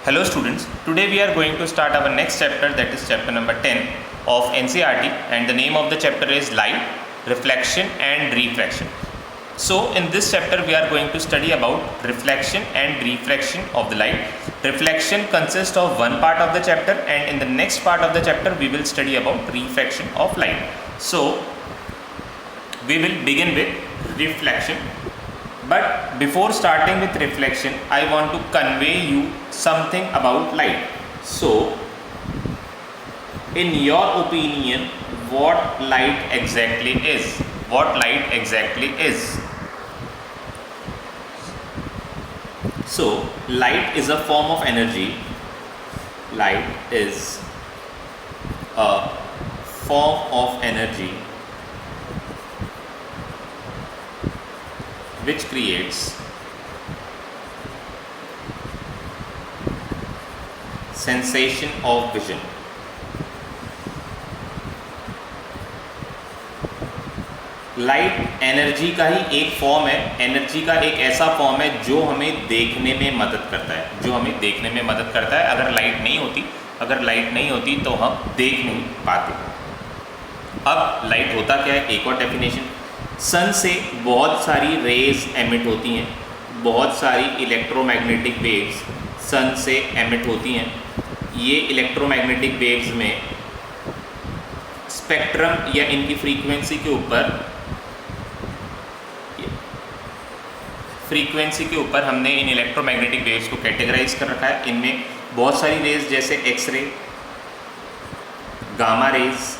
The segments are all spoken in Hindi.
Hello students, today we are going to start our next chapter, that is chapter number 10 of NCERT, and the name of the chapter is Light, Reflection and Refraction. So in this chapter we are going to study about reflection and refraction of the light. Reflection consists of one part of the chapter, and in the next part of the chapter we will study about refraction of light. So we will begin with reflection. But before starting with reflection, I want to convey you something about light. So, in your opinion, what light exactly is? What light exactly is? So, light is a form of energy. Light is a form of energy which creates sensation of vision. Light energy का ही एक फॉर्म है, एनर्जी का एक ऐसा फॉर्म है जो हमें देखने में मदद करता है, जो हमें देखने में मदद करता है। अगर लाइट नहीं होती तो हम देख नहीं पाते। अब लाइट होता क्या है, एक और डेफिनेशन। सन से बहुत सारी रेज एमिट होती हैं, बहुत सारी इलेक्ट्रोमैग्नेटिक वेव्स सन से एमिट होती हैं। ये इलेक्ट्रोमैग्नेटिक वेव्स में स्पेक्ट्रम या इनकी फ्रीक्वेंसी के ऊपर हमने इन इलेक्ट्रोमैग्नेटिक वेव्स को कैटेगराइज कर रखा है। इनमें बहुत सारी रेज जैसे X ray, gamma rays,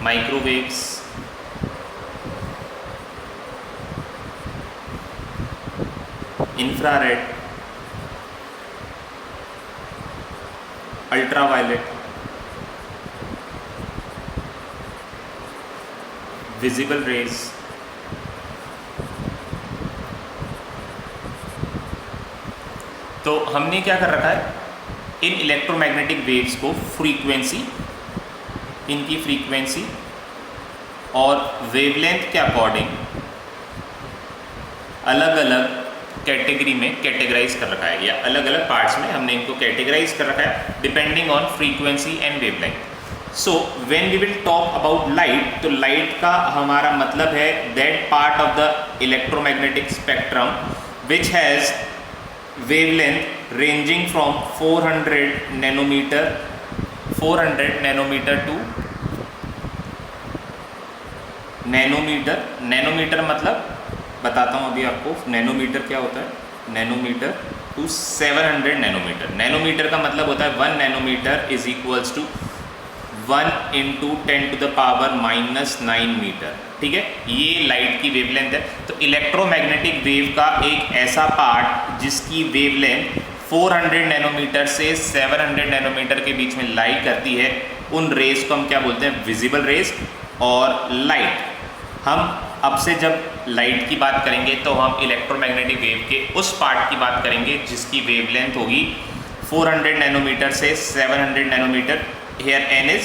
microwaves, infrared, ultraviolet, visible rays, तो हमने क्या कर रखा है, इन इलेक्ट्रोमैग्नेटिक वेव्स को इनकी फ्रीक्वेंसी और वेवलेंथ के अकॉर्डिंग अलग अलग कैटेगरी में कैटेगराइज कर रखा है, या अलग अलग पार्ट्स में हमने इनको कैटेगराइज कर रखा है depending on frequency and wavelength. So when we will talk about light, तो लाइट का हमारा मतलब है that part of the electromagnetic spectrum which has wavelength ranging from 400 nanometer to nanometre मतलब बताता हूँ अभी आपको नैनोमीटर क्या होता है। Nanometre to 700 nanometre. नैनोमीटर का मतलब होता है 1 nanometre is equals to 1 × 10⁻⁹ metre. ठीक है, ये लाइट की वेवलेंथ है। तो इलेक्ट्रोमैग्नेटिक वेव का एक ऐसा पार्ट जिसकी वेवलेंथ 400 नैनोमीटर से 700 नैनोमीटर के बीच में लाई करती है, उन रेज को हम क्या बोलते हैं, विजिबल रेज और लाइट। हम अब से जब लाइट की बात करेंगे तो हम इलेक्ट्रोमैग्नेटिक वेव के उस पार्ट की बात करेंगे जिसकी वेवलेंथ होगी 400 नैनोमीटर से 700 nanometre. Here n is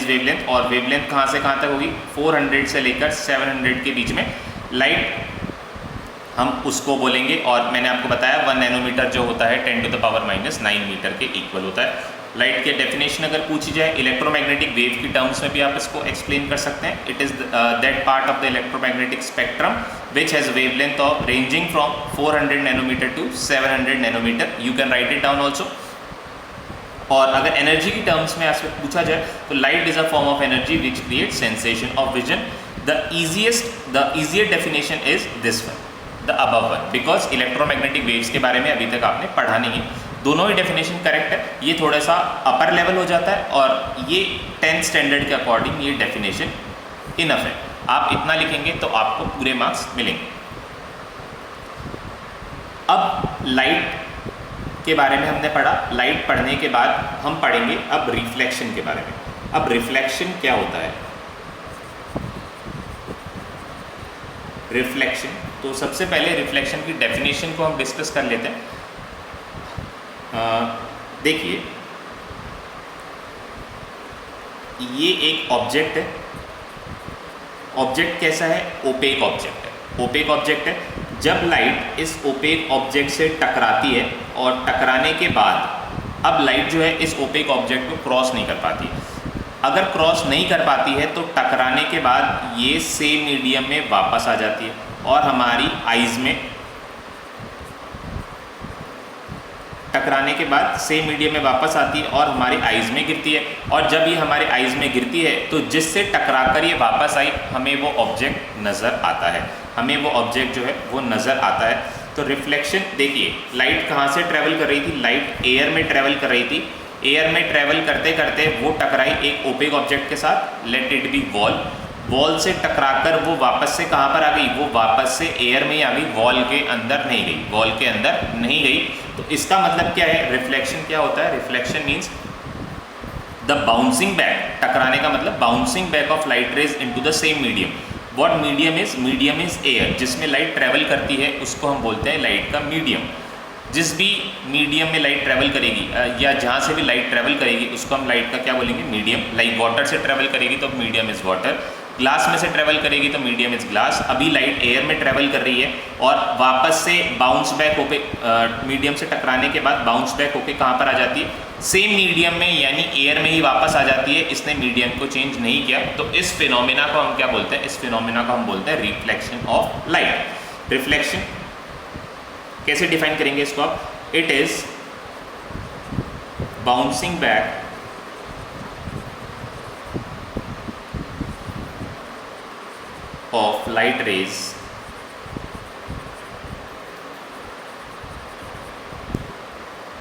wavelength, और वेवलेंथ कहाँ से कहाँ तक होगी, 400 से लेकर 700 के बीच में लाइट हम उसको बोलेंगे। और मैंने आपको बताया 1 नैनोमीटर जो होता है 10⁻⁹ मीटर के इक्वल होता है। लाइट के डेफिनेशन अगर पूछी जाए इलेक्ट्रोमैग्नेटिक वेव की टर्म्स में भी आप इसको एक्सप्लेन कर सकते हैं। It is that part of the electromagnetic spectrum which has wavelength of ranging from 400 nanometre to 700 nanometre. You can write it down also. और अगर एनर्जी की टर्म्स में आपसे पूछा जाए तो light is a form of energy which create sensation of vision. The easier definition is this one, the above one, because electromagnetic waves के बारे में अभी तक आपने पढ़ा नहीं है। दोनों ही डेफिनेशन करेक्ट है, ये थोड़ा सा अपर लेवल हो जाता है और ये 10th स्टैंडर्ड के अकॉर्डिंग ये डेफिनेशन इनफ है। आप इतना लिखेंगे तो आपको पूरे मार्क्स मिलेंगे। अब लाइट के बारे में हमने पढ़ा। लाइट पढ़ने के बाद हम पढ़ेंगे अब रिफ्लेक्शन के बारे में। अब रिफ्लेक्शन क्या होता है, रिफ्लेक्शन, तो सबसे पहले रिफ्लेक्शन की डेफिनेशन को हम डिस्कस कर लेते हैं। देखिए, ये एक ऑब्जेक्ट है। ऑब्जेक्ट कैसा है, ओपेक ऑब्जेक्ट है। ओपेक ऑब्जेक्ट है। जब लाइट इस ओपेक ऑब्जेक्ट से टकराती है और टकराने के बाद अब लाइट जो है इस ओपेक ऑब्जेक्ट को क्रॉस नहीं कर पाती। अगर क्रॉस नहीं कर पाती है तो टकराने के बाद ये सेम मीडियम में वापस आ जाती है और हमारी आइज़ में, टकराने के बाद सेम मीडियम में वापस आती है और हमारी आइज़ में गिरती है। और जब ये हमारे आइज़ में गिरती है तो जिससे टकराकर ये वापस आई हमें वो ऑब्जेक्ट नज़र आता है, हमें वो ऑब्जेक्ट जो है वो नज़र आता है। तो रिफ्लेक्शन देखिए, लाइट कहाँ से ट्रैवल कर रही थी? लाइट एयर में ट्रैवल कर रही थी। एयर में ट्रैवल करते करते वो टकराई एक ओपेक ऑब्जेक्ट के साथ, let it be wall. Wall से टकराकर वो वापस से कहाँ पर आ गई? वो वापस से एयर में ही आ गई, वॉल के अंदर नहीं गई, वॉल के अंदर नहीं गई। तो इसका मतलब क्या है? रिफ्लेक्शन क्या होता है? Reflection means the bouncing back, टकराने का मतलब bouncing back of light rays into the same medium. What medium is? Medium is air. जिसमें लाइट ट्रैवल करती है उसको हम बोलते हैं लाइट का मीडियम। जिस भी मीडियम में लाइट ट्रैवल करेगी या जहाँ से भी लाइट ट्रैवल करेगी उसको हम लाइट का क्या बोलेंगे? मीडियम। लाइक वाटर से ट्रैवल करेगी तो मीडियम इज़ वाटर, ग्लास में से ट्रैवल करेगी तो मीडियम इज़ ग्लास। अभी लाइट एयर में ट्रैवल कर रही है और वापस से बाउंस बैक होके मीडियम से टकराने के बाद बाउंस बैक होके कहाँ पर आ जाती है? सेम मीडियम में, यानी एयर में ही वापस आ जाती है। इसने मीडियम को चेंज नहीं किया। तो इस फिनोमिना को हम क्या बोलते हैं? इस फिनोमिना को हम बोलते हैं रिफ्लेक्शन ऑफ लाइट। रिफ्लेक्शन कैसे डिफाइन करेंगे इसको आप? It is bouncing back of light rays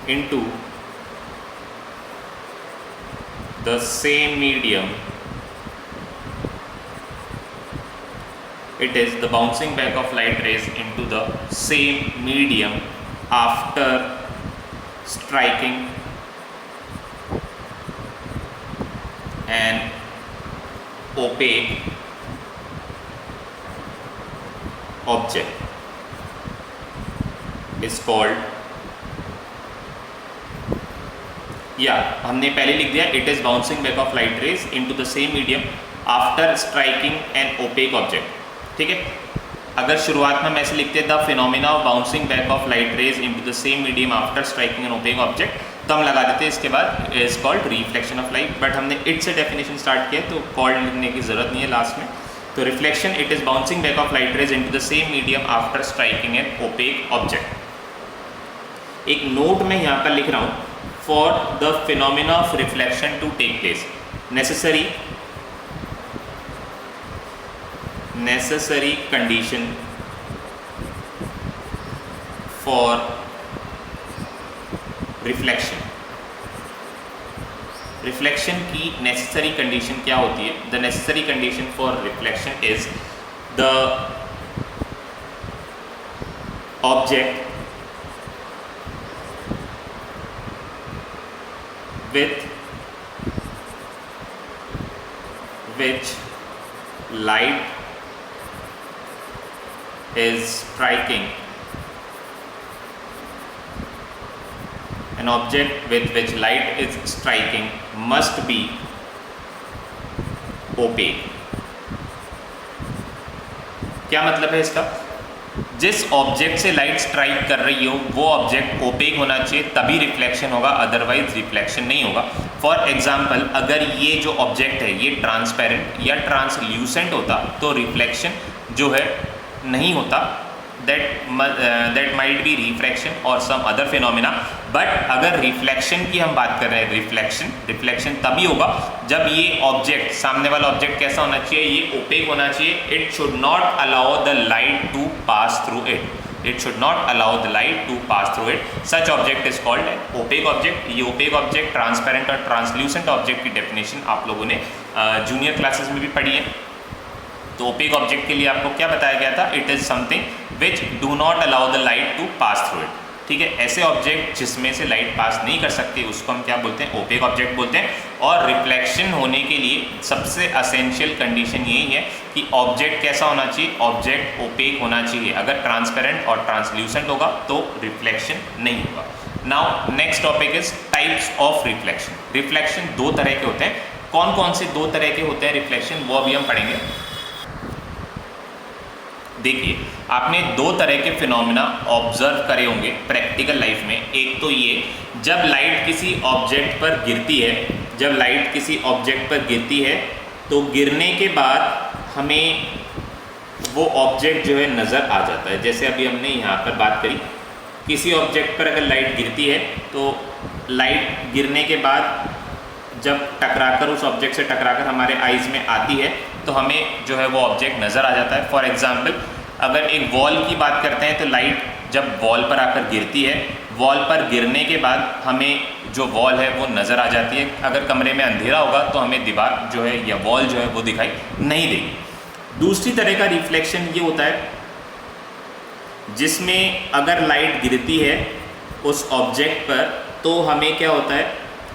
into the same medium. It is the bouncing back of light rays into the same medium after striking an opaque object is called, या हमने पहले लिख दिया it is bouncing back of light rays into the same medium after striking an opaque object. ठीक है, अगर शुरुआत में हम ऐसे लिखते हैं the phenomena of bouncing back of light rays into the same medium after striking an opaque object, तो हम लगा देते हैं इसके बाद is called reflection of light. But हमने इट से डेफिनेशन स्टार्ट किया तो कॉल्ड लिखने की जरूरत नहीं है लास्ट में। तो reflection, it is bouncing back of light rays into the same medium after striking an opaque object. एक नोट में यहाँ पर लिख रहा हूँ, for the phenomena of reflection to take place necessary condition for reflection. Reflection की नेसेसरी कंडीशन क्या होती है? The necessary condition for reflection is the object with which light is striking, an object with which light is striking must be opaque. क्या मतलब है इसका? जिस ऑब्जेक्ट से लाइट स्ट्राइक कर रही हो वो ऑब्जेक्ट ओपेक होना चाहिए, तभी रिफ्लेक्शन होगा, अदरवाइज रिफ्लेक्शन नहीं होगा। फॉर एग्जांपल, अगर ये जो ऑब्जेक्ट है ये ट्रांसपेरेंट या ट्रांसल्यूसेंट होता तो रिफ्लेक्शन जो है नहीं होता, दैट माइट बी रिफ्रैक्शन और सम अदर फिनोमिना। बट अगर रिफ्लेक्शन की हम बात कर रहे हैं, रिफ्लेक्शन तभी होगा जब ये ऑब्जेक्ट, सामने वाला ऑब्जेक्ट कैसा होना चाहिए? ये ओपेक होना चाहिए। It should not allow the light to pass through it, it should not allow the light to pass through it. Such object is called opaque object. ये ओपेक ऑब्जेक्ट, ट्रांसपेरेंट और ट्रांसल्यूसेंट ऑब्जेक्ट की डेफिनेशन आप लोगों ने जूनियर क्लासेस में भी पढ़ी है। तो ओपेक ऑब्जेक्ट के लिए आपको क्या बताया गया था? It is something which do not allow the light to pass through it. ठीक है, ऐसे ऑब्जेक्ट जिसमें से लाइट पास नहीं कर सकती उसको हम क्या बोलते हैं? ओपेक ऑब्जेक्ट बोलते हैं। और रिफ्लेक्शन होने के लिए सबसे असेंशियल कंडीशन यही है कि ऑब्जेक्ट कैसा होना चाहिए? ऑब्जेक्ट ओपेक होना चाहिए। अगर ट्रांसपेरेंट और ट्रांसल्यूसेंट होगा तो रिफ्लेक्शन नहीं होगा। Now next topic is types of reflection. Reflection दो तरह के होते हैं। कौन कौन से दो तरह के होते हैं रिफ्लेक्शन, वो अभी हम पढ़ेंगे। देखिए, आपने दो तरह के फिनोमेना ऑब्जर्व करे होंगे प्रैक्टिकल लाइफ में। एक तो ये, जब लाइट किसी ऑब्जेक्ट पर गिरती है, जब लाइट किसी ऑब्जेक्ट पर गिरती है तो गिरने के बाद हमें वो ऑब्जेक्ट जो है नज़र आ जाता है। जैसे अभी हमने यहाँ पर बात करी, किसी ऑब्जेक्ट पर अगर लाइट गिरती है तो लाइट गिरने के बाद जब टकराकर उस ऑब्जेक्ट से टकराकर हमारे आइज़ में आती है तो हमें जो है वो ऑब्जेक्ट नज़र आ जाता है। फॉर एग्ज़ाम्पल, अगर एक वॉल की बात करते हैं तो लाइट जब वॉल पर आकर गिरती है, वॉल पर गिरने के बाद हमें जो वॉल है वो नज़र आ जाती है। अगर कमरे में अंधेरा होगा तो हमें दीवार जो है या वॉल जो है वो दिखाई नहीं देगी। दूसरी तरह का रिफ्लेक्शन ये होता है जिसमें अगर लाइट गिरती है उस ऑब्जेक्ट पर तो हमें क्या होता है,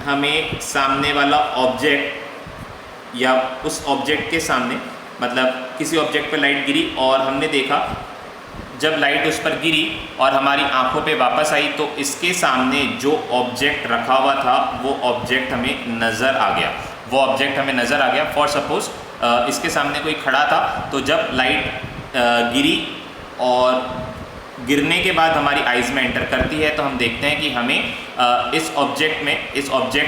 हमें सामने वाला ऑब्जेक्ट या उस ऑब्जेक्ट के सामने, मतलब किसी ऑब्जेक्ट पर लाइट गिरी और हमने देखा जब लाइट उस पर गिरी और हमारी आंखों पे वापस आई तो इसके सामने जो ऑब्जेक्ट रखा हुआ था वो ऑब्जेक्ट हमें नज़र आ गया, वो ऑब्जेक्ट हमें नज़र आ गया। फॉर सपोज़ इसके सामने कोई खड़ा था तो जब लाइट गिरी और गिरने के बाद हमारी आइज़ में एंटर करती है तो हम देखते हैं कि हमें इस ऑब्जेक्ट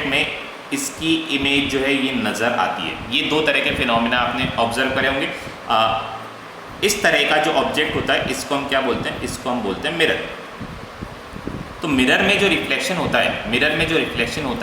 में इसकी इमेज जो है ये नज़र आती है। ये दो तरह के फिनोमेना आपने ऑब्जर्व करे होंगे। इस तरह का जो ऑब्जेक्ट होता है इसको हम क्या बोलते हैं, इसको हम बोलते हैं मिरर। तो मिरर में जो रिफ्लेक्शन होता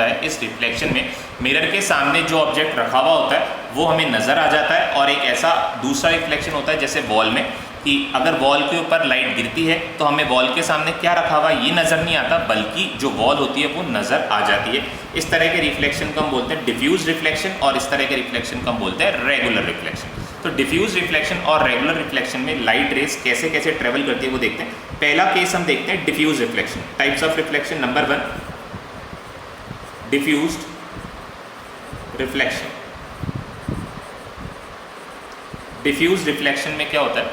है, इस रिफ्लेक्शन में मिरर के सामने जो ऑब्जेक्ट रखा हुआ होता है वो हमें नज़र आ जाता है। और एक ऐसा दूसरा रिफ्लेक्शन होता है जैसे वॉल में, कि अगर वॉल के ऊपर लाइट गिरती है तो हमें वॉल के सामने क्या रखा हुआ ये नज़र नहीं आता, बल्कि जो वॉल होती है वो नज़र आ जाती है। इस तरह के रिफ्लेक्शन को हम बोलते हैं डिफ्यूज रिफ्लेक्शन और इस तरह के रिफ्लेक्शन को हम बोलते हैं रेगुलर रिफ्लेक्शन। तो डिफ्यूज रिफ्लेक्शन और रेगुलर रिफ्लेक्शन में लाइट रेस कैसे कैसे ट्रेवल करती है वो देखते हैं। पहला केस हम देखते हैं diffuse reflection. Types of reflection, number 1 diffused reflection. Diffuse reflection में क्या होता है,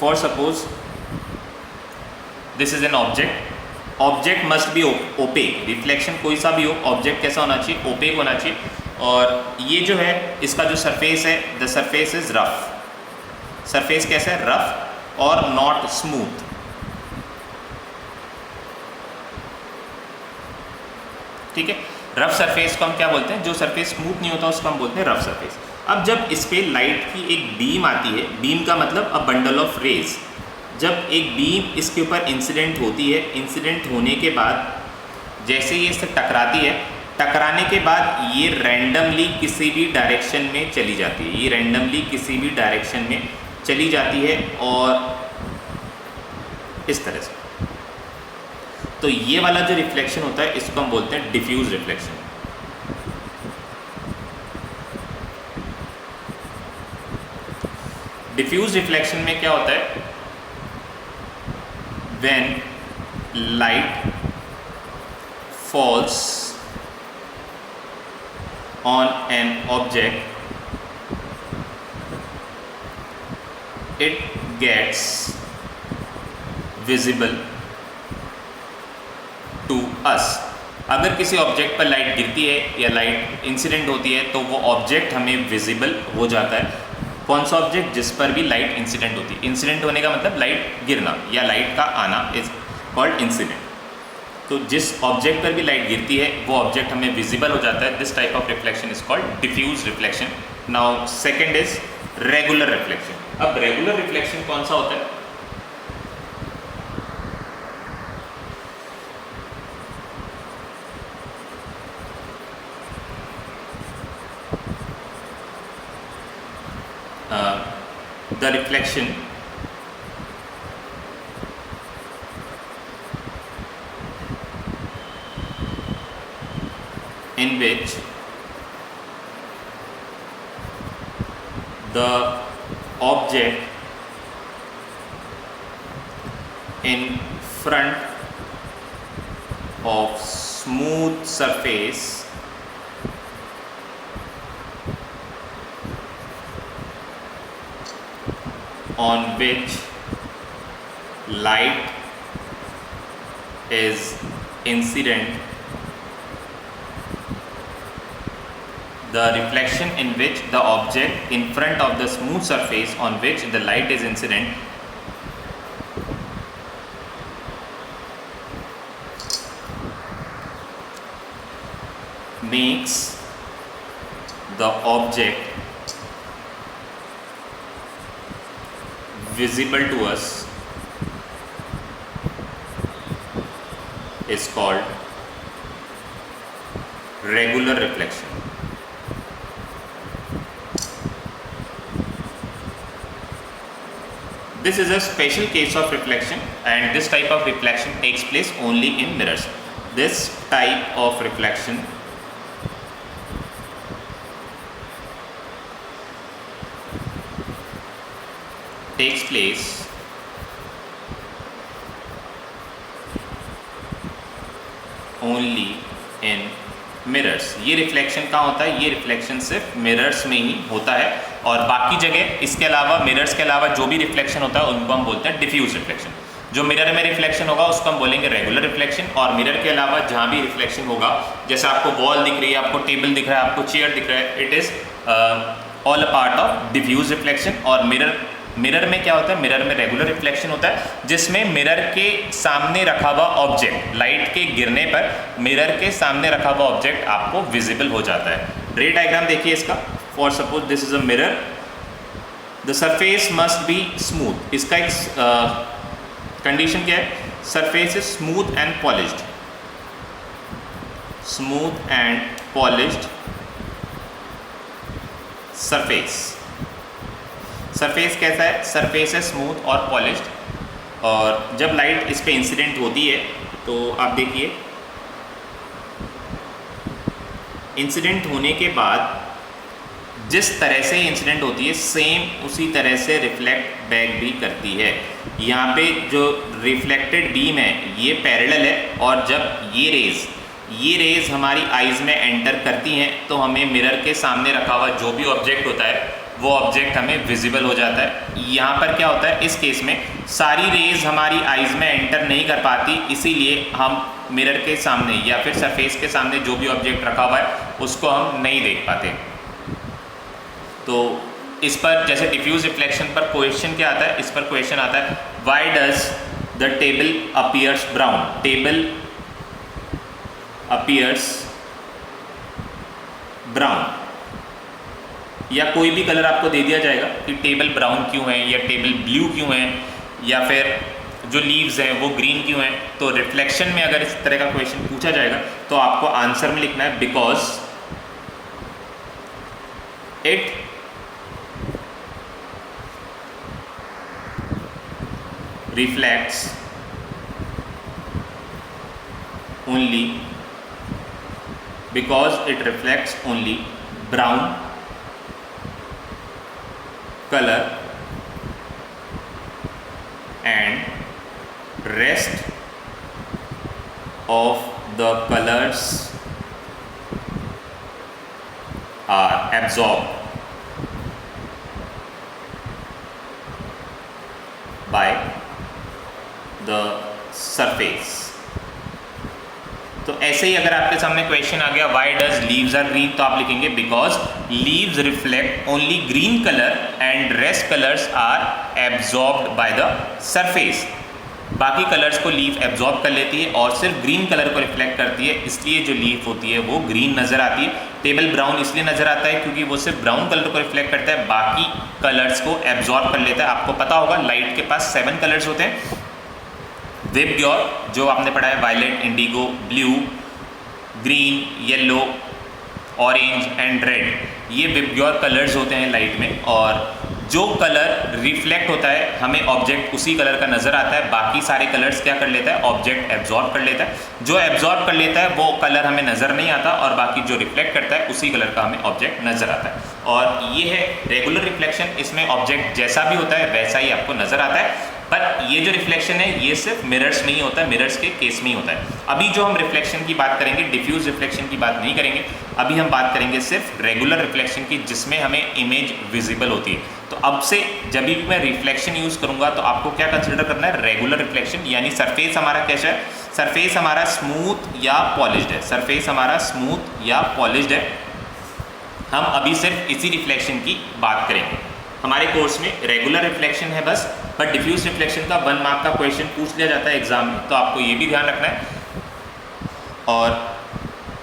for suppose this is an object must be opaque. Reflection कोई सा भी हो, ऑब्जेक्ट कैसा होना चाहिए, ओपेक होना चाहिए। और ये जो है इसका जो सरफेस है, the surface is rough. Surface कैसा है, रफ और नॉट स्मूथ। ठीक है, रफ सरफेस को हम क्या बोलते हैं, जो सरफेस स्मूथ नहीं होता उसको हम बोलते हैं रफ सरफेस। अब जब इस पे लाइट की एक बीम आती है, बीम का मतलब अ बंडल ऑफ रेज, जब एक बीम इसके ऊपर इंसिडेंट होती है, इंसिडेंट होने के बाद जैसे ये इससे टकराती है, टकराने के बाद ये रैंडमली किसी भी डायरेक्शन में चली जाती है, ये रैंडमली किसी भी डायरेक्शन में चली जाती है और इस तरह से। तो ये वाला जो रिफ्लेक्शन होता है इसको हम बोलते हैं डिफ्यूज रिफ्लेक्शन। डिफ्यूज रिफ्लेक्शन में क्या होता है, when light falls on an object, it gets visible to us। अगर किसी ऑब्जेक्ट पर लाइट गिरती है या लाइट इंसिडेंट होती है तो वो ऑब्जेक्ट हमें विजिबल हो जाता है। कौन सा ऑब्जेक्ट, जिस पर भी लाइट इंसिडेंट होती है। इंसिडेंट होने का मतलब लाइट गिरना या लाइट का आना इज कॉल्ड इंसिडेंट। तो जिस ऑब्जेक्ट पर भी लाइट गिरती है वो ऑब्जेक्ट हमें विजिबल हो जाता है। This type of reflection is called diffuse reflection. Now second is regular reflection. अब रेगुलर रिफ्लेक्शन कौन सा होता है, the reflection in which the object in front of smooth surface on which light is incident the reflection in which the object in front of the smooth surface on which the light is incident makes the object visible to us is called regular reflection. This is a special case of reflection, and this type of reflection takes place only in mirrors. This type of reflection takes place only in mirrors. ये रिफ्लेक्शन कहाँ होता है? ये रिफ्लेक्शन सिर्फ मिरर्स में ही होता है, और बाकी जगह इसके अलावा, मिरर्स के अलावा जो भी रिफ्लेक्शन होता है उनको हम बोलते हैं डिफ्यूज रिफ्लेक्शन. जो मिरर में रिफ्लेक्शन होगा उसको हम बोलेंगे रेगुलर रिफ्लेक्शन, और मिरर के अलावा जहाँ भी रिफ्लेक्शन होगा, जैसे आपको वॉल दिख रही है, आपको टेबल दिख रहा है, आपको चेयर दिख रहा है, it is all a part of diffuse reflection. और मिरर में क्या होता है? मिरर में रेगुलर रिफ्लेक्शन होता है, जिसमें मिरर के सामने रखा हुआ ऑब्जेक्ट, लाइट के गिरने पर मिरर के सामने रखा हुआ ऑब्जेक्ट आपको विजिबल हो जाता है. रे डायग्राम देखिए इसका. For suppose this is a mirror, the surface must be smooth. इसका एक कंडीशन क्या है? Surface is smooth and polished. Smooth and polished surface. Surface कैसा है? सरफेस है स्मूथ और पॉलिश्ड. और जब लाइट इस पे इंसिडेंट होती है तो आप देखिए, इंसिडेंट होने के बाद जिस तरह से इंसिडेंट होती है सेम उसी तरह से रिफ्लेक्ट बैक भी करती है. यहाँ पे जो रिफ्लेक्टेड बीम है ये पैरेलल है, और जब ये रेज हमारी आइज़ में एंटर करती हैं तो हमें मिरर के सामने रखा हुआ जो भी ऑब्जेक्ट होता है वो ऑब्जेक्ट हमें विजिबल हो जाता है. यहाँ पर क्या होता है? इस केस में सारी रेज हमारी आइज़ में एंटर नहीं कर पाती, इसीलिए हम मिरर के सामने या फिर सरफेस के सामने जो भी ऑब्जेक्ट रखा हुआ है उसको हम नहीं देख पाते. तो इस पर जैसे डिफ्यूज रिफ्लेक्शन पर क्वेश्चन क्या आता है? इस पर क्वेश्चन आता है, why does the table appears brown. Table appears brown, या कोई भी कलर आपको दे दिया जाएगा कि टेबल ब्राउन क्यों है, या टेबल ब्लू क्यों है, या फिर जो लीव्स हैं वो ग्रीन क्यों हैं. तो रिफ्लेक्शन में अगर इस तरह का क्वेश्चन पूछा जाएगा तो आपको आंसर में लिखना है because it reflects only brown color and rest of the colors are absorbed by the surface. तो ऐसे ही अगर आपके सामने क्वेश्चन आ गया why does leaves are green, तो आप लिखेंगे because leaves reflect only green colour and rest colours are absorbed by the surface. बाकी कलर्स को लीफ एब्जॉर्ब कर लेती है और सिर्फ ग्रीन कलर को रिफ्लेक्ट करती है, इसलिए जो लीफ होती है वो ग्रीन नज़र आती है. टेबल ब्राउन इसलिए नज़र आता है क्योंकि वो सिर्फ ब्राउन कलर को रिफ्लेक्ट करता है, बाकी कलर्स को एब्जॉर्ब कर लेता है. आपको पता होगा लाइट के पास 7 कलर्स होते हैं. विबग्योर जो आपने पढ़ा है, violet, indigo, blue, green, yellow, orange and red, ये विबग्योर कलर्स होते हैं लाइट में. और जो कलर रिफ्लेक्ट होता है हमें ऑब्जेक्ट उसी कलर का नज़र आता है, बाकी सारे कलर्स क्या कर लेता है? ऑब्जेक्ट एब्जॉर्ब कर लेता है. जो एब्जॉर्ब कर लेता है वो कलर हमें नज़र नहीं आता, और बाकी जो रिफ्लेक्ट करता है उसी कलर का हमें ऑब्जेक्ट नज़र आता है. और ये है रेगुलर रिफ्लेक्शन. इसमें ऑब्जेक्ट जैसा भी होता है वैसा ही आपको नज़र आता है, पर ये जो रिफ्लेक्शन है ये सिर्फ मिरर्स में ही होता है, मिरर्स के केस में ही होता है. अभी जो हम रिफ्लेक्शन की बात करेंगे, डिफ्यूज रिफ्लेक्शन की बात नहीं करेंगे. अभी हम बात करेंगे सिर्फ रेगुलर रिफ्लेक्शन की, जिसमें हमें इमेज विजिबल होती है. तो अब से जब भी मैं रिफ्लेक्शन यूज़ करूँगा तो आपको क्या कंसिडर करना है? Regular reflection. यानी सरफेस हमारा कैसा है? सरफेस हमारा स्मूथ या पॉलिश्ड है. सरफेस हमारा स्मूथ या पॉलिश्ड है. हम अभी सिर्फ इसी रिफ्लेक्शन की बात करेंगे। हमारे कोर्स में रेगुलर रिफ्लेक्शन है बस, बट डिफ्यूज रिफ्लेक्शन का 1 मार्क का क्वेश्चन पूछ लिया जाता है एग्जाम में, तो आपको ये भी ध्यान रखना है। और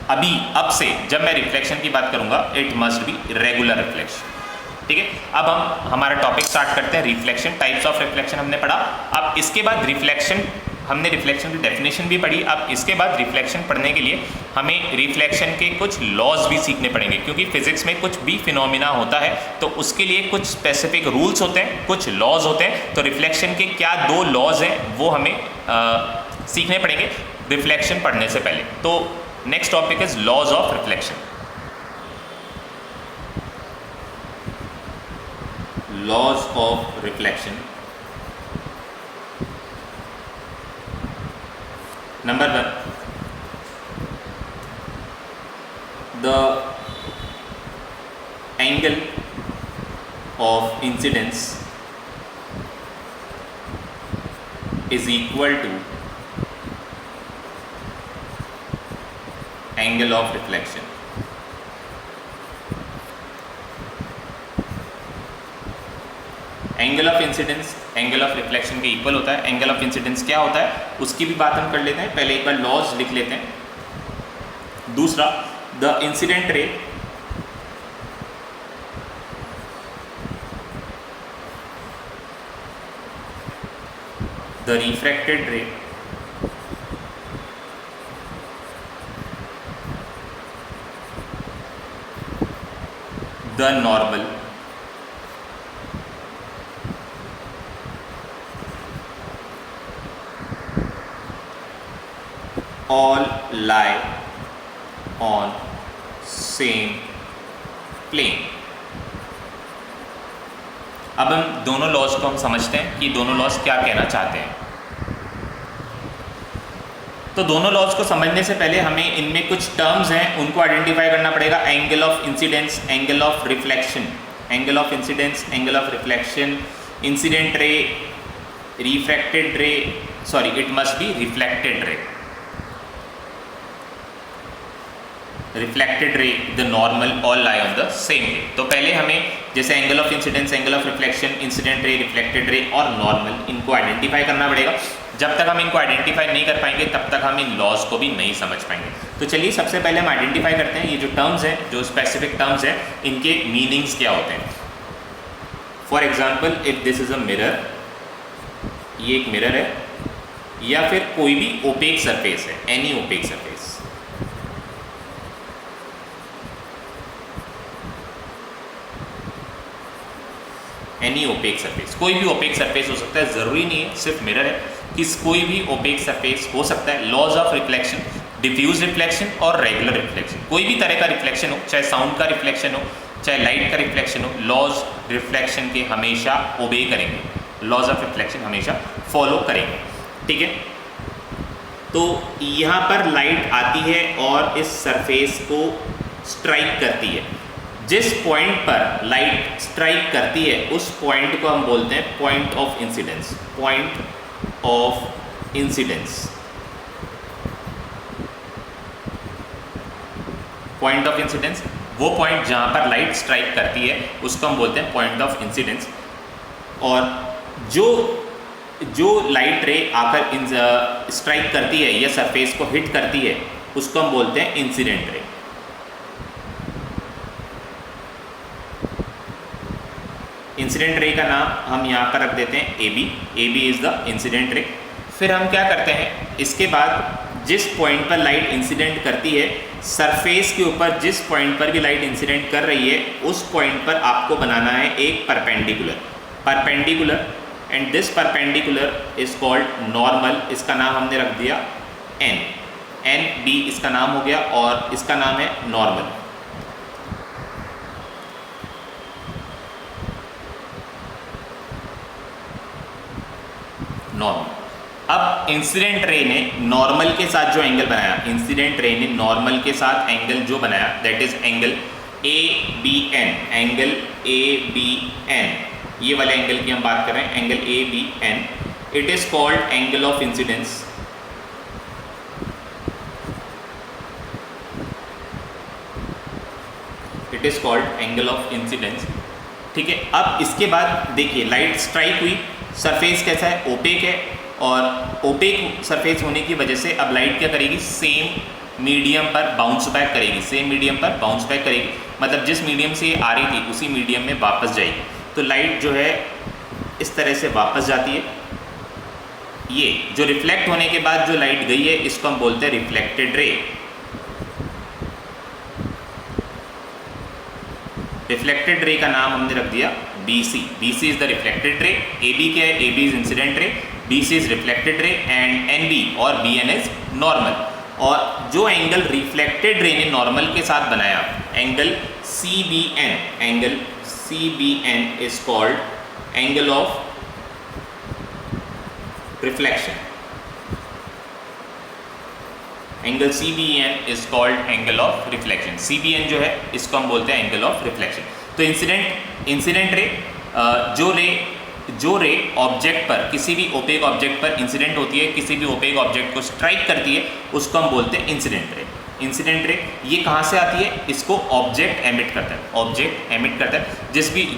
अभी अब से जब मैं रिफ्लेक्शन की बात करूंगा, it must be regular reflection. ठीक है, अब हम हमारा टॉपिक स्टार्ट करते हैं। रिफ्लेक्शन, टाइप्स ऑफ रिफ्लेक्शन हमने पढ़ा। अब इसके बाद रिफ्लेक्शन, हमने रिफ्लेक्शन की डेफिनेशन भी पढ़ी। अब इसके बाद रिफ्लेक्शन पढ़ने के लिए हमें रिफ्लेक्शन के कुछ लॉज भी सीखने पड़ेंगे, क्योंकि फिजिक्स में कुछ भी फिनोमिना होता है तो उसके लिए कुछ स्पेसिफिक रूल्स होते हैं, कुछ लॉज होते हैं। तो रिफ्लेक्शन के क्या 2 लॉज हैं वो हमें सीखने पड़ेंगे रिफ्लेक्शन पढ़ने से पहले। तो next topic is laws of reflection. Laws of reflection. Number 1, the angle of incidence is equal to angle of reflection. Angle of incidence angle of reflection के इक्वल होता है। एंगल ऑफ इंसिडेंस क्या होता है उसकी भी बात हम कर लेते हैं। पहले एक बार लॉज लिख लेते हैं। दूसरा, the incident ray the refracted रे the normal all lie on same plane। अब हम दोनों लॉज को हम समझते हैं कि दोनों लॉज क्या कहना चाहते हैं। तो दोनों लॉज को समझने से पहले हमें इनमें कुछ टर्म्स हैं उनको आइडेंटिफाई करना पड़ेगा। Angle of incidence, angle of reflection. Angle of incidence, angle of reflection, incident ray, refracted रे, sorry it must be reflected ray, reflected रे, the normal, all lie on the same रे। तो पहले हमें जैसे angle of incidence, angle of reflection, incident ray, reflected रे और नॉर्मल, इनको आइडेंटिफाई करना पड़ेगा। जब तक हम इनको आइडेंटिफाई नहीं कर पाएंगे तब तक हम इन लॉज को भी नहीं समझ पाएंगे। तो चलिए सबसे पहले हम आइडेंटिफाई करते हैं ये जो टर्म्स हैं, जो स्पेसिफिक टर्म्स हैं, इनके मीनिंग्स क्या होते हैं। For example, if this is a mirror, ये एक मिरर है, या फिर कोई भी ओपेक सरफेस है, any opaque surface, any opaque surface, कोई भी ओपेक सरफेस हो सकता है, ज़रूरी नहीं है सिर्फ मिरर है, कि कोई भी ओपेक सरफेस हो सकता है। Laws of reflection, diffuse reflection और रेगुलर रिफ्लेक्शन, कोई भी तरह का रिफ्लेक्शन हो, चाहे साउंड का रिफ्लेक्शन हो, चाहे लाइट का रिफ्लेक्शन हो, लॉज रिफ्लेक्शन के हमेशा ओबे करेंगे, लॉज ऑफ रिफ्लेक्शन हमेशा फॉलो करेंगे। ठीक है, तो यहाँ पर लाइट आती है और इस सरफेस को स्ट्राइक करती है। जिस पॉइंट पर लाइट स्ट्राइक करती है उस पॉइंट को हम बोलते हैं point of incidence. Point of incidence, point of incidence, वो पॉइंट जहाँ पर लाइट स्ट्राइक करती है उसको हम बोलते हैं पॉइंट ऑफ इंसिडेंस। और जो लाइट रे आकर स्ट्राइक करती है या सरफेस को हिट करती है उसको हम बोलते हैं इंसिडेंट रे। इंसिडेंट रे का नाम हम यहाँ पर रख देते हैं AB। AB is the incident ray. फिर हम क्या करते हैं, इसके बाद जिस पॉइंट पर लाइट इंसिडेंट करती है, सरफेस के ऊपर जिस पॉइंट पर भी लाइट इंसिडेंट कर रही है उस पॉइंट पर आपको बनाना है एक perpendicular, and this perpendicular is called normal. इसका नाम हमने रख दिया NB, इसका नाम हो गया, और इसका नाम है नॉर्मल। अब इंसिडेंट रे ने नॉर्मल के साथ जो एंगल बनाया, इंसिडेंट रे ने नॉर्मल के साथ एंगल जो बनाया, that is angle ABN। Angle ABN, ये वाले एंगल की हम बात कर रहे हैं, angle ABN। It is called angle of incidence. It is called angle of incidence. ठीक है, अब इसके बाद देखिए लाइट स्ट्राइक हुई, सरफेस कैसा है, ओपेक है, और ओपेक सरफेस होने की वजह से अब लाइट क्या करेगी, सेम मीडियम पर बाउंस बैक करेगी, सेम मीडियम पर बाउंस बैक करेगी, मतलब जिस मीडियम से ये आ रही थी उसी मीडियम में वापस जाएगी। तो लाइट जो है इस तरह से वापस जाती है। ये जो रिफ्लेक्ट होने के बाद जो लाइट गई है इसको हम बोलते हैं रिफ्लेक्टेड रे। रिफ्लेक्टेड रे का नाम हमने रख दिया BC। BC is the reflected ray. AB क्या है, AB is incident ray, BC is reflected ray, and NB और BN इज नॉर्मल। और जो एंगल रिफ्लेक्टेड रे ने नॉर्मल के साथ बनाया, angle CBN, angle CBN is called angle of reflection. Angle CBN is called angle of reflection. CBN जो है इसको हम बोलते हैं एंगल ऑफ रिफ्लेक्शन। तो इंसिडेंट रे, जो रे ऑब्जेक्ट पर, किसी भी ओपेक ऑब्जेक्ट पर इंसिडेंट होती है, किसी भी ओपेक ऑब्जेक्ट को स्ट्राइक करती है, उसको हम बोलते हैं इंसिडेंट रे। इंसिडेंट रे ये कहाँ से आती है, इसको ऑब्जेक्ट एमिट करता है, ऑब्जेक्ट एमिट करता है।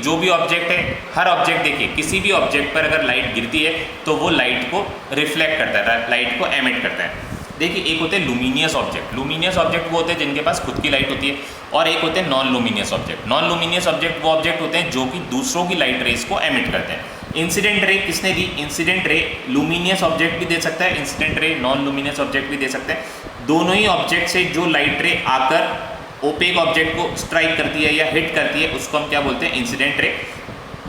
जो भी ऑब्जेक्ट है, हर ऑब्जेक्ट देखिए, किसी भी ऑब्जेक्ट पर अगर लाइट गिरती है तो वो लाइट को रिफ्लेक्ट करता है, लाइट को एमिट करता है। देखिए एक होते हैं लुमिनियस ऑब्जेक्ट। लुमिनियस ऑब्जेक्ट वो होते हैं जिनके पास खुद की लाइट होती है, और एक होते हैं non luminous object. Non luminous object वो ऑब्जेक्ट होते हैं जो कि दूसरों की लाइट रेस को एमिट करते हैं। इंसिडेंट रे किसने दी, इंसिडेंट रे लुमिनियस ऑब्जेक्ट भी दे सकता है, incident ray non luminous object भी दे सकते हैं। दोनों ही ऑब्जेक्ट से जो लाइट रे आकर ओपेक ऑब्जेक्ट को स्ट्राइक करती है या हिट करती है उसको हम क्या बोलते हैं, इंसिडेंट रे।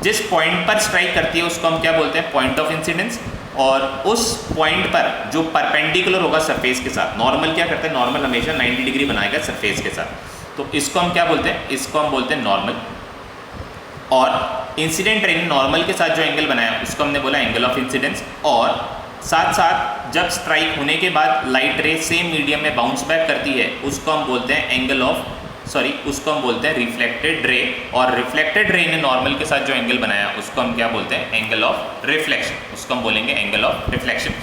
जिस पॉइंट पर स्ट्राइक करती है उसको हम क्या बोलते हैं, पॉइंट ऑफ इंसिडेंस। और उस पॉइंट पर जो परपेंडिकुलर होगा सरफेस के साथ, नॉर्मल क्या करते हैं, नॉर्मल हमेशा 90 डिग्री बनाएगा सरफेस के साथ, तो इसको हम क्या बोलते हैं, इसको हम बोलते हैं नॉर्मल। और इंसिडेंट रे ने नॉर्मल के साथ जो एंगल बनाया उसको हमने बोला एंगल ऑफ इंसिडेंस। और साथ साथ जब स्ट्राइक होने के बाद लाइट रे सेम मीडियम में बाउंस बैक करती है उसको हम बोलते हैं उसको हम बोलते हैं रिफ्लेक्टेड रे। और रिफ्लेक्टेड रे ने नॉर्मल के साथ जो एंगल बनाया उसको हम क्या बोलते हैं, एंगल ऑफ रिफ्लेक्शन, उसको हम बोलेंगे एंगल ऑफ रिफ्लेक्शन।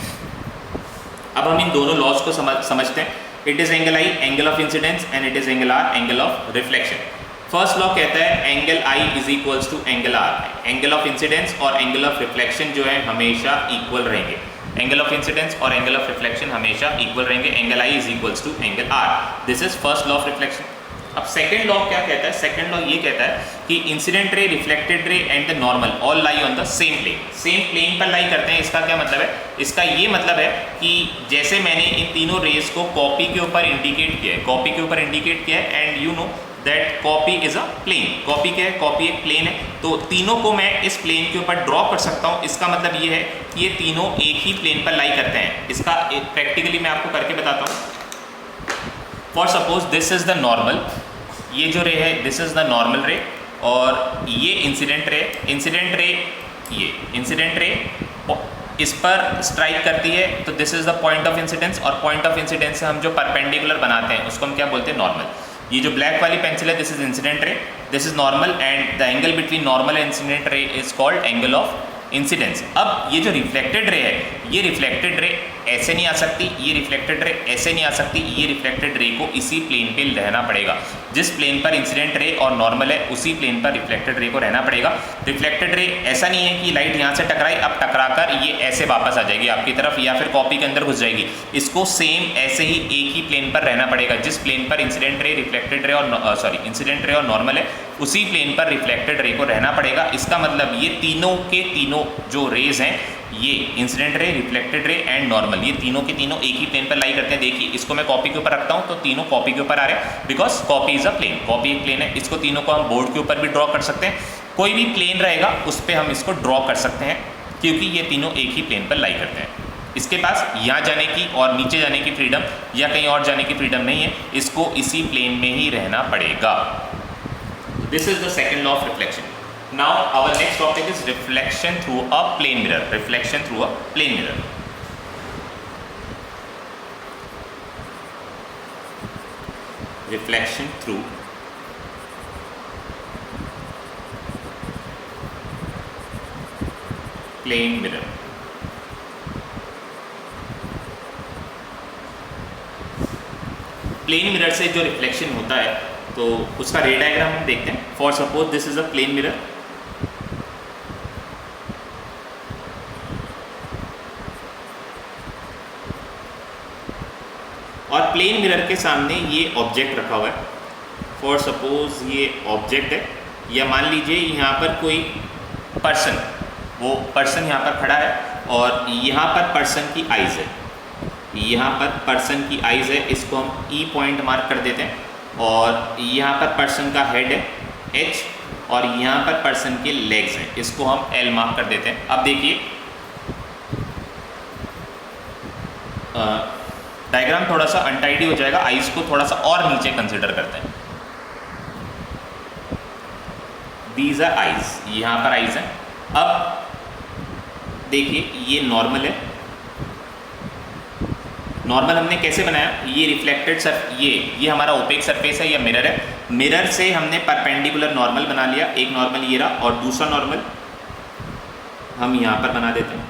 अब हम इन दोनों लॉज को समझते हैं। It is angle I angle of incidence, and it is angle R angle of reflection. First law कहता है angle I is equals to angle R। Angle of incidence और एंगल ऑफ रिफ्लेक्शन जो है हमेशा इक्वल रहेंगे। एंगल ऑफ इंसिडेंस और एंगल ऑफ रिफ्लेक्शन हमेशा इक्वल रहेंगे। Angle I is equals to angle R। This is first law of reflection. अब सेकंड लॉ क्या कहता है, सेकंड लॉ ये कहता है कि incident ray, reflected ray and the normal all lie on the same plane. Same plane पर लाई करते हैं। इसका क्या मतलब है, इसका ये मतलब है कि जैसे मैंने इन तीनों रेस को कॉपी के ऊपर इंडिकेट किया है, कॉपी के ऊपर इंडिकेट किया है, and you know that copy is a plane. Copy क्या है, कॉपी एक प्लेन है, तो तीनों को मैं इस प्लेन के ऊपर ड्रॉ कर सकता हूँ। इसका मतलब ये है कि ये तीनों एक ही प्लेन पर लाई करते हैं। इसका प्रैक्टिकली मैं आपको करके बताता हूँ। For suppose this is the normal, ये जो रे है दिस इज द नॉर्मल रे, और ये इंसिडेंट रे। इंसिडेंट रे, ये इंसिडेंट रे इस पर स्ट्राइक करती है तो this is the point of incidence, और पॉइंट ऑफ इंसिडेंस से हम जो परपेंडिकुलर बनाते हैं उसको हम क्या बोलते हैं, नॉर्मल। ये जो ब्लैक वाली पेंसिल है this is incident ray, this is normal, and the angle between normal and incident ray is called angle of incidence. अब ये जो रिफ्लेक्टेड रे है, ये रिफ्लेक्टेड रे ऐसे नहीं आ सकती, ये रिफ्लेक्टेड रे ऐसे नहीं आ सकती, ये रिफ्लेक्टेड रे को इसी प्लेन पे रहना पड़ेगा। जिस प्लेन पर इंसिडेंट रे और नॉर्मल है उसी प्लेन पर रिफ्लेक्टेड रे को रहना पड़ेगा। रिफ्लेक्टेड रे ऐसा नहीं है कि लाइट यहाँ से टकराई, अब टकराकर ये ऐसे वापस आ जाएगी आपकी तरफ या फिर कॉपी के अंदर घुस जाएगी। इसको सेम ऐसे ही एक ही प्लेन पर रहना पड़ेगा। जिस प्लेन पर इंसिडेंट रे, रिफ्लेक्टेड रे और इंसिडेंट रे और नॉर्मल है उसी प्लेन पर रिफ्लेक्टेड रे को रहना पड़ेगा। इसका मतलब ये तीनों के तीनों जो रेज हैं, ये incident ray, reflected ray and normal, ये तीनों के तीनों एक ही प्लेन पर लाई करते हैं। देखिए इसको मैं कॉपी के ऊपर रखता हूँ तो तीनों कॉपी के ऊपर आ रहे हैं, because copy is a plane, copy एक प्लेन है। इसको तीनों को हम बोर्ड के ऊपर भी ड्रॉ कर सकते हैं, कोई भी प्लेन रहेगा उस पर हम इसको ड्रॉ कर सकते हैं, क्योंकि ये तीनों एक ही प्लेन पर लाई करते हैं। इसके पास यहाँ जाने की और नीचे जाने की फ्रीडम या कहीं और जाने की फ्रीडम नहीं है, इसको इसी प्लेन में ही रहना पड़ेगा। This is the second law of reflection. Now our next topic is reflection through a plane mirror. Reflection through a plane mirror. Reflection through plane mirror. Plane mirror से जो रिफ्लेक्शन होता है तो उसका रे डायग्राम हम देखते हैं। For suppose this is a plane mirror, और प्लेन मिरर के सामने ये ऑब्जेक्ट रखा हुआ है। फॉर सपोज ये ऑब्जेक्ट है, या मान लीजिए यहाँ पर कोई पर्सन, वो पर्सन यहाँ पर खड़ा है और यहाँ पर पर्सन की आइज़ है, यहाँ पर पर्सन की आइज़ है, इसको हम ई पॉइंट मार्क कर देते हैं। और यहाँ पर पर्सन का हेड है एच, और यहाँ पर पर्सन के लेग्स हैं, इसको हम एल मार्क कर देते हैं। अब देखिए डायग्राम थोड़ा सा अनटाइडी हो जाएगा, आइज़ को थोड़ा सा और नीचे कंसिडर करते हैं। दीज आर आइज़, यहाँ पर आइज़ हैं। अब देखिए ये नॉर्मल है, नॉर्मल हमने कैसे बनाया, ये रिफ्लेक्टेड ये हमारा ओपेक सरफेस है या मिरर है, मिरर से हमने परपेंडिकुलर नॉर्मल बना लिया, एक नॉर्मल ये रहा और दूसरा नॉर्मल हम यहाँ पर बना देते हैं।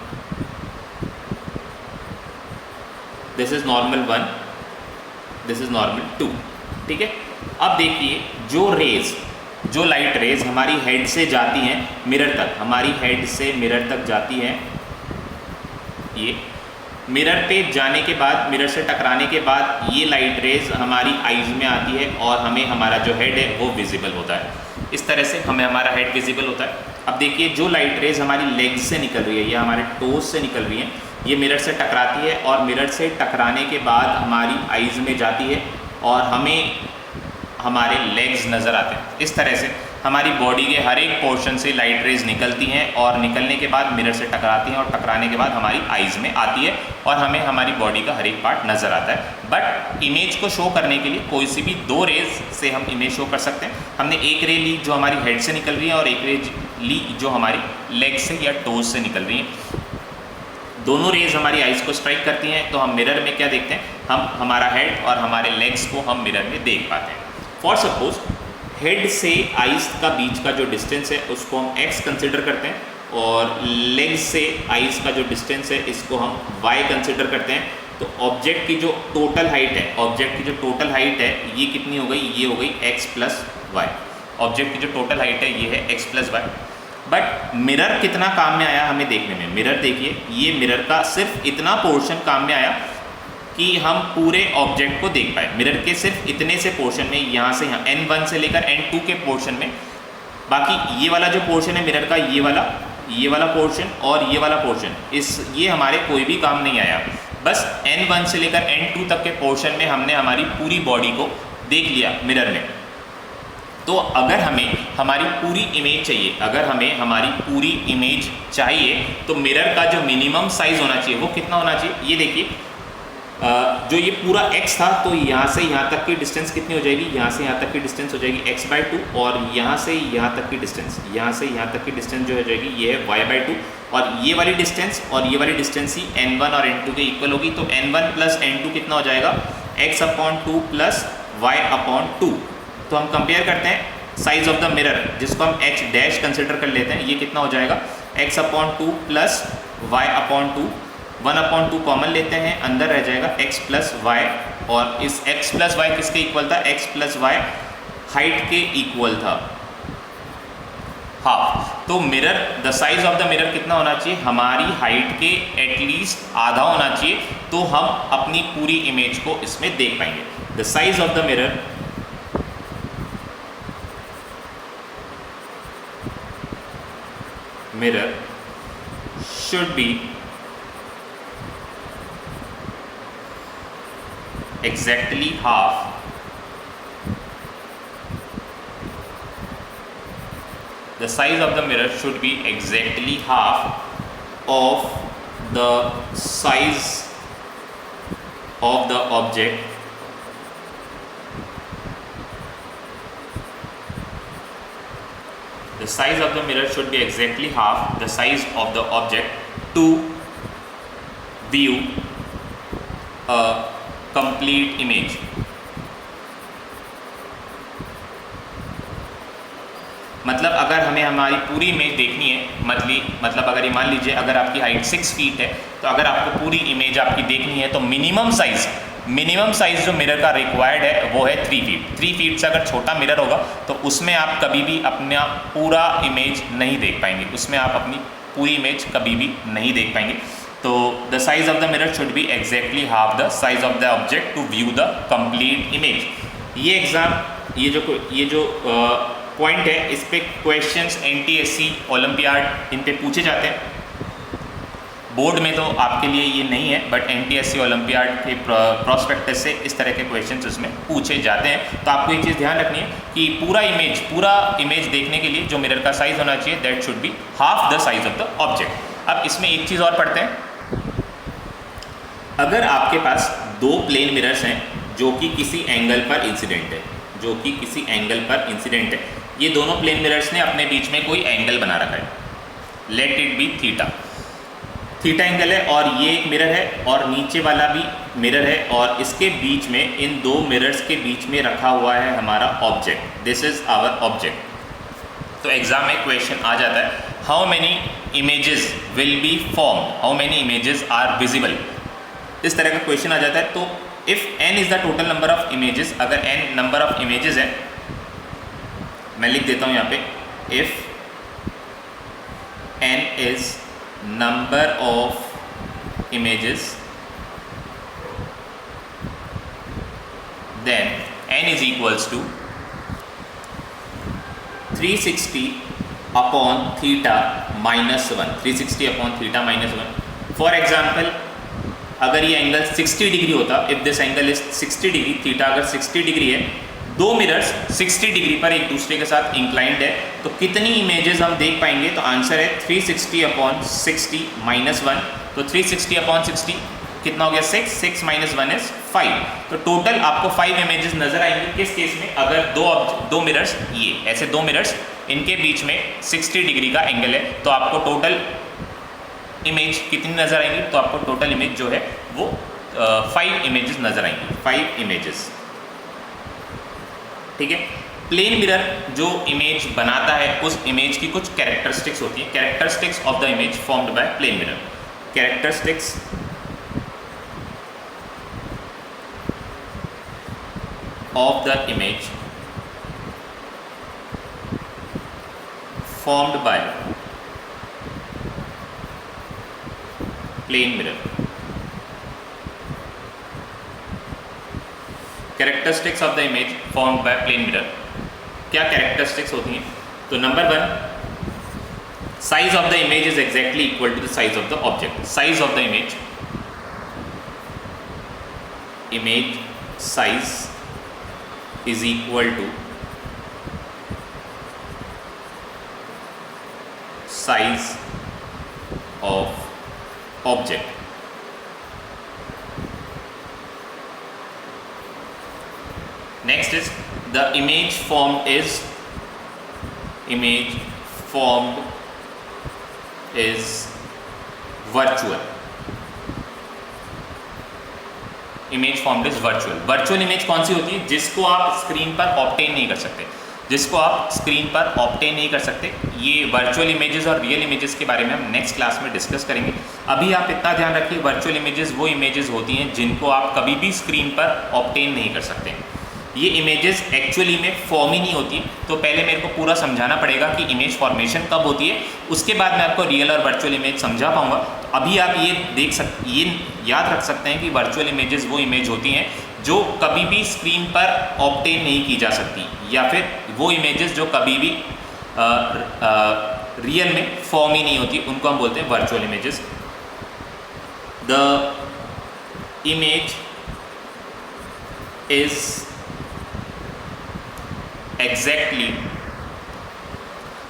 This is normal 1, this is normal 2, ठीक है। अब देखिए जो लाइट रेज हमारी हेड से जाती हैं मिरर तक, हमारी हेड से मिरर तक जाती है, ये मिरर पे जाने के बाद, मिरर से टकराने के बाद ये लाइट रेज हमारी आइज़ में आती है और हमें हमारा जो हेड है वो विजिबल होता है। इस तरह से हमें हमारा हेड विजिबल होता है। अब देखिए जो लाइट रेज हमारी लेग्स से निकल रही है या हमारे टोज से निकल रही है, ये मिरर से टकराती है और मिरर से टकराने के बाद हमारी आइज़ में जाती है और हमें हमारे लेग्स नज़र आते हैं। इस तरह से हमारी बॉडी के हर एक पोर्शन से लाइट रेज निकलती हैं और निकलने के बाद मिरर से टकराती हैं और टकराने के बाद हमारी आइज़ में आती है और हमें हमारी बॉडी का हर एक पार्ट नज़र आता है। बट इमेज को शो करने के लिए कोई सी भी दो रेज से हम इमेज शो कर सकते हैं। हमने एक रे ली जो हमारी हेड से निकल रही है और एक रे ली जो हमारी लेग से या टोज से निकल रही है। दोनों रेज हमारी आइज़ को स्ट्राइक करती हैं, तो हम मिरर में क्या देखते हैं, हम हमारा हेड और हमारे लेग्स को हम मिरर में देख पाते हैं। फॉर सपोज हेड से आइज़ का बीच का जो डिस्टेंस है उसको हम x कंसिडर करते हैं और लेग से आइज़ का जो डिस्टेंस है इसको हम y कंसिडर करते हैं। तो ऑब्जेक्ट की जो टोटल हाइट है, ऑब्जेक्ट की जो टोटल हाइट है ये कितनी हो गई, ये हो गई x प्लस वाई। ऑब्जेक्ट की जो टोटल हाइट है ये है x plus y. But mirror कितना काम में आया हमें देखने में, मिरर देखिए ये मिरर का सिर्फ इतना पोर्शन काम में आया कि हम पूरे ऑब्जेक्ट को देख पाए। मिरर के सिर्फ इतने से पोर्शन में, यहाँ से यहाँ n1 से लेकर n2 के पोर्शन में, बाकी ये वाला जो पोर्शन है मिरर का, ये वाला पोर्शन और ये वाला पोर्शन, ये हमारे कोई भी काम नहीं आया। बस n1 से लेकर n2 तक के पोर्शन में हमने हमारी पूरी बॉडी को देख लिया मिरर में। तो अगर हमें हमारी पूरी इमेज चाहिए, अगर हमें हमारी पूरी इमेज चाहिए तो मिरर का जो मिनिमम साइज़ होना चाहिए वो कितना होना चाहिए, ये देखिए जो ये पूरा x था तो यहाँ से यहाँ तक की डिस्टेंस कितनी हो जाएगी, यहाँ से यहाँ तक की डिस्टेंस हो जाएगी x/2 और यहाँ से यहाँ तक की डिस्टेंस, यहाँ से यहाँ तक की डिस्टेंस जो हो जाएगी ये है y/2 और ये वाली डिस्टेंस और ये वाली डिस्टेंस ही n1 और n2 के इक्वल होगी। तो n1 प्लस n2 कितना हो जाएगा, x/2 प्लस y/2। तो हम कंपेयर करते हैं साइज ऑफ द मिरर जिसको हम h डैश कंसिडर कर लेते हैं, ये कितना हो जाएगा x/2 प्लस y/2, 1/2 कॉमन लेते हैं, अंदर रह जाएगा x प्लस वाई और इस x प्लस वाई किसके इक्वल था, x प्लस वाई हाइट के इक्वल था, हाफ। तो mirror, the size of the mirror कितना होना चाहिए, हमारी हाइट के एटलीस्ट आधा होना चाहिए, तो हम अपनी पूरी इमेज को इसमें देख पाएंगे। The size of the mirror should be exactly half the size of the mirror should be exactly half of the size of the object the size of the mirror should be exactly half the size of the object to view a complete image। मतलब अगर हमें हमारी पूरी इमेज देखनी है, मतलब अगर ये मान लीजिए अगर आपकी हाइट 6 फीट है तो अगर आपको पूरी इमेज आपकी देखनी है तो मिनिमम साइज मिनिमम साइज जो मिरर का रिक्वायर्ड है वो है 3 फीट। 3 फीट से अगर छोटा मिरर होगा तो उसमें आप कभी भी अपना पूरा इमेज नहीं देख पाएंगे, उसमें आप अपनी पूरी इमेज कभी भी नहीं देख पाएंगे। तो the size of the mirror should be exactly half the size of the object to view the complete image. ये जो पॉइंट है इस पे क्वेश्चंस NTSC ओलंपियाड इन पे पूछे जाते हैं। बोर्ड में तो आपके लिए ये नहीं है, बट NTSC ओलंपियाड के प्रोस्पेक्टस से इस तरह के क्वेश्चंस उसमें पूछे जाते हैं। तो आपको एक चीज़ ध्यान रखनी है कि पूरा इमेज देखने के लिए जो मिरर का साइज़ होना चाहिए that should be half the size of the object. अब इसमें एक चीज़ और पढ़ते हैं। अगर आपके पास दो प्लेन मिरर्स हैं जो कि किसी एंगल पर इंसिडेंट है, ये दोनों प्लेन मिरर्स ने अपने बीच में कोई एंगल बना रखा है, let it be theta angle है, और ये एक मिरर है और नीचे वाला भी मिरर है, और इसके बीच में इन दो मिरर्स के बीच में रखा हुआ है हमारा object. This is our object. तो एग्जाम में क्वेश्चन आ जाता है, how many images will be form, how many images are visible, इस तरह का क्वेश्चन आ जाता है। तो if n is the total number of images, अगर n नंबर ऑफ इमेजेस है, मैं लिख देता हूँ यहाँ पे, if n is number of images, then n is equals to 360 upon theta minus 1, 360 upon theta minus 1। For example अगर ये एंगल 60 डिग्री होता, if this angle is 60 degree, theta अगर 60 डिग्री है, दो मिरर्स 60 डिग्री पर एक दूसरे के साथ इंक्लाइंड है, तो कितनी इमेजेस हम देख पाएंगे? तो आंसर है 360 अपॉन 60 माइनस 1। तो 360 अपॉन 60 कितना हो गया? 6, 6 माइनस 1 इज 5। तो टोटल आपको 5 इमेजेस नजर आएंगे। किस केस में? अगर दो मिरर्स, ये ऐसे दो मिरर्स, इनके बीच में 60 डिग्री का एंगल है, तो आपको टोटल इमेज कितनी नजर आएंगी? तो आपको टोटल इमेज जो है वो 5 इमेजेस नजर आएंगी, 5 इमेजेस। ठीक है। प्लेन मिरर जो इमेज बनाता है उस इमेज की कुछ कैरेक्टरिस्टिक्स होती हैं। Characteristics of the image formed by plane mirror. Characteristics of the image formed by plane mirror. Characteristics of the image formed by plane mirror. क्या कैरेक्टरिस्टिक्स होती हैं? तो number 1, size of the image is exactly equal to the size of the object. Size of the image size is equal to size of object. Next is the image formed is virtual। Image formed is virtual. Virtual image कौन सी होती है? जिसको आप स्क्रीन पर ऑब्टेन नहीं कर सकते, ये वर्चुअल इमेजेस और रियल इमेजेस के बारे में हम नेक्स्ट क्लास में डिस्कस करेंगे। अभी आप इतना ध्यान रखिए, वर्चुअल इमेजेस वो इमेजेस होती हैं जिनको आप कभी भी स्क्रीन पर ऑब्टेन नहीं कर सकते। ये इमेजेस एक्चुअली में फॉर्म ही नहीं होती। तो पहले मेरे को पूरा समझाना पड़ेगा कि इमेज फॉर्मेशन कब होती है, उसके बाद मैं आपको रियल और वर्चुअल इमेज समझा पाऊंगा। तो अभी आप ये याद रख सकते हैं कि वर्चुअल इमेजेस वो इमेज होती हैं जो कभी भी स्क्रीन पर ऑब्टेन नहीं की जा सकती, या फिर वो इमेजेस जो कभी भी रियल में फॉर्म ही नहीं होती, उनको हम बोलते हैं virtual images. The image is exactly,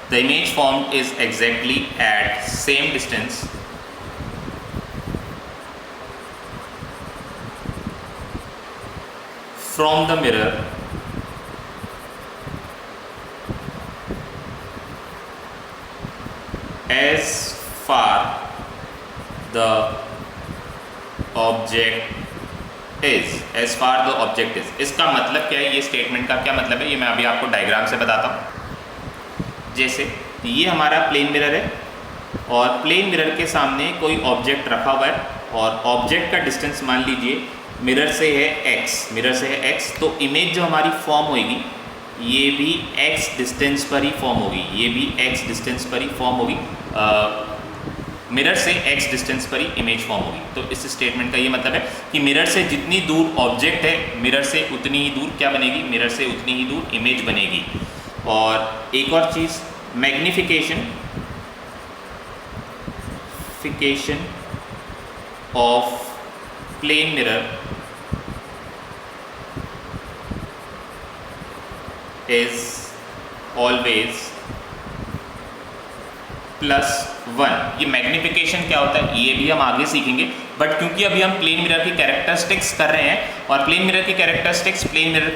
the image formed is exactly at same distance from the mirror as far the object is। इसका मतलब क्या है? ये स्टेटमेंट का क्या मतलब है ये मैं अभी आपको डायग्राम से बताता हूँ। जैसे ये हमारा प्लेन मिरर है और प्लेन मिरर के सामने कोई ऑब्जेक्ट रखा हुआ है और ऑब्जेक्ट का डिस्टेंस मान लीजिए मिरर से है x, मिरर से है x, तो इमेज जो हमारी फॉर्म होगी ये भी x डिस्टेंस पर ही फॉर्म होगी, ये भी x डिस्टेंस पर ही फॉर्म होगी, मिरर से x डिस्टेंस पर ही इमेज फॉर्म होगी। तो इस स्टेटमेंट का ये मतलब है कि मिरर से जितनी दूर ऑब्जेक्ट है, मिरर से उतनी ही दूर क्या बनेगी, मिरर से उतनी ही दूर इमेज बनेगी। और एक और चीज़, magnification of plane mirror is always +1। ये मैग्निफिकेशन क्या होता है ये भी हम आगे सीखेंगे, बट क्योंकि अभी हम प्लेन मिरर की कैरेक्टरिस्टिक्स कर रहे हैं और प्लेन मिरर की कैरेक्टरिस्टिक्स प्लेन मिरर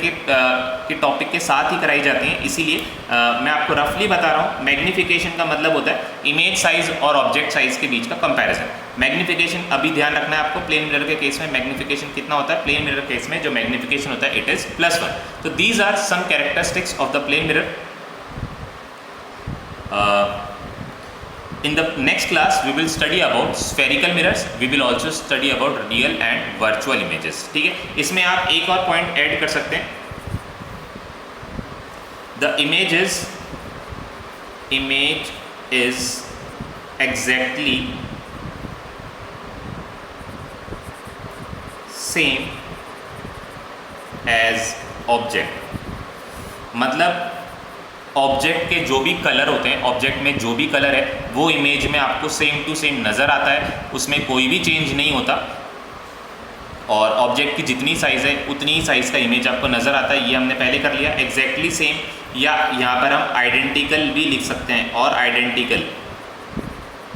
के टॉपिक के साथ ही कराई जाती हैं, इसीलिए मैं आपको रफली बता रहा हूँ। मैग्निफिकेशन का मतलब होता है इमेज साइज और ऑब्जेक्ट साइज के बीच का कंपैरिजन। मैग्निफिकेशन अभी ध्यान रखना है आपको, प्लेन मिरर के केस में मैग्निफिकेशन कितना होता है, प्लेन मिरर केस में जो मैग्निफिकेशन होता है इट इज +1। तो these are some characteristics of the plane mirror. In the next class we will study about spherical mirrors, we will also study about real and virtual images। ठीक है, इसमें आप एक और पॉइंट ऐड कर सकते हैं, the image is exactly same as object। मतलब ऑब्जेक्ट के जो भी कलर होते हैं, ऑब्जेक्ट में जो भी कलर है वो इमेज में आपको सेम टू सेम नज़र आता है, उसमें कोई भी चेंज नहीं होता। और ऑब्जेक्ट की जितनी साइज़ है उतनी ही साइज़ का इमेज आपको नज़र आता है, ये हमने पहले कर लिया। एग्जैक्टली सेम, या यहाँ पर हम आइडेंटिकल भी लिख सकते हैं। और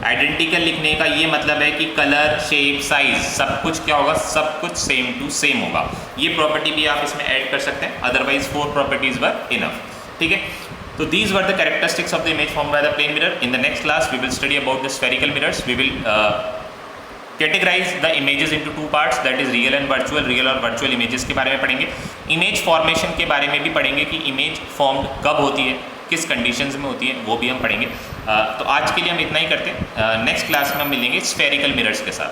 आइडेंटिकल लिखने का ये मतलब है कि कलर, शेप, साइज सब कुछ क्या होगा, सब कुछ सेम टू सेम होगा। ये प्रॉपर्टी भी आप इसमें ऐड कर सकते हैं, अदरवाइज 4 प्रॉपर्टीज़ वर इनफ। ठीक है, so these were the characteristics of the image formed by the plane mirror। In the next class we will study about the spherical mirrors। We will categorize the images into 2 parts, that is real and virtual। real और virtual images के बारे में पढ़ेंगे। image formation के बारे में भी पढ़ेंगे कि image formed कब होती है, किस कंडीशंस में होती है, वो भी हम पढ़ेंगे। तो आज के लिए हम इतना ही करते हैं, नेक्स्ट क्लास में हम मिलेंगे spherical mirrors के साथ।